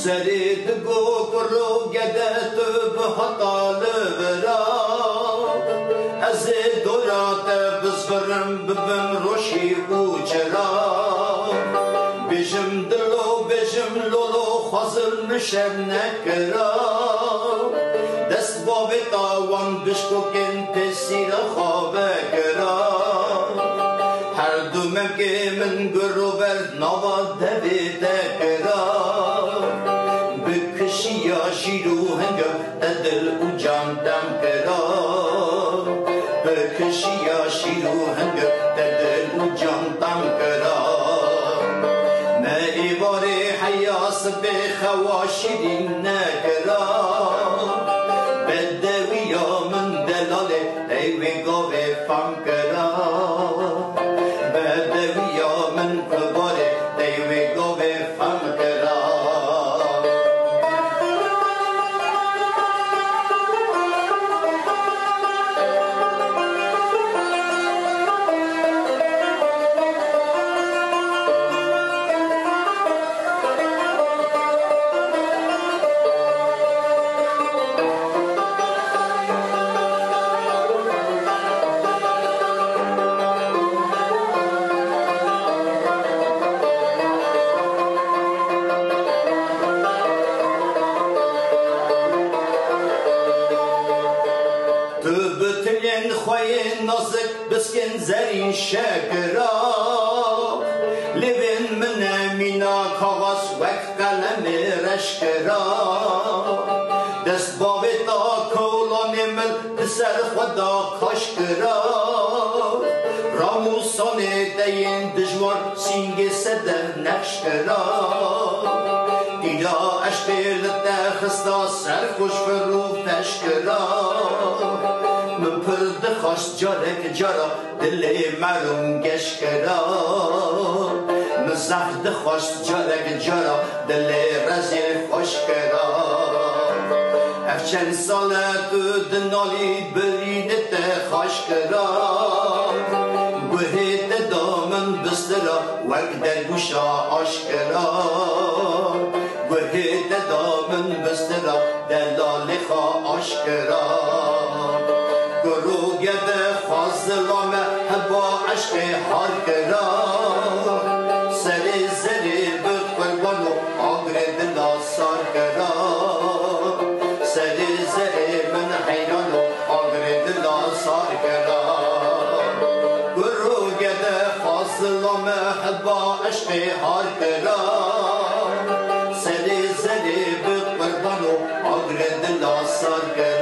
سرید گو کرو گدت به حطال برا از دورات بزفرم ببم روشی و چرا بجم دلو بجم لولو خازل نشم نکرا دست باب تاوان بشکو کن پسیر خواب کرا هر دو ممکه من گرو برد نوا دوید کرا بکشی یا شیرو هنگم تدل و جام دم کرا بکشی یا شیرو هنگم تدل و جام دم کرا ما ایواری حیاس بخواشیدین نکرا بدوی یا من دلاله ایوی گاوی فام کرا بدوی یا من کباره ایوی گاوی فام کرا بسكن زرين شاكرا لبن من مينا كواس وك قلم رشكرا دست بابتا كولان مل بسر خدا خشكرا راموسان دين دجوار سينگ سدر نخشكرا دیدا اشتیلت خستا سرخوش فرو فشكرا من پرد خواست جارک جارا دل مرون گش کرا من زخد خواست جارک جارا دل رزیل خوش کرا افچن سالت دنالی بریدت خوش کرا گوهیت دامن بسترا وک در گوشا آشکرا گوهیت دامن بسترا دلالی خواه آشکرا گرو گده فاضلامه هوا عشق حال کرا سری زری به قربانو آگر دلا سار کرا سری زری من حیرانو آگر دلا سار کرا گرو گده فاضلامه هوا عشق حال کرا سری زری به قربانو آگر دلا سار کرا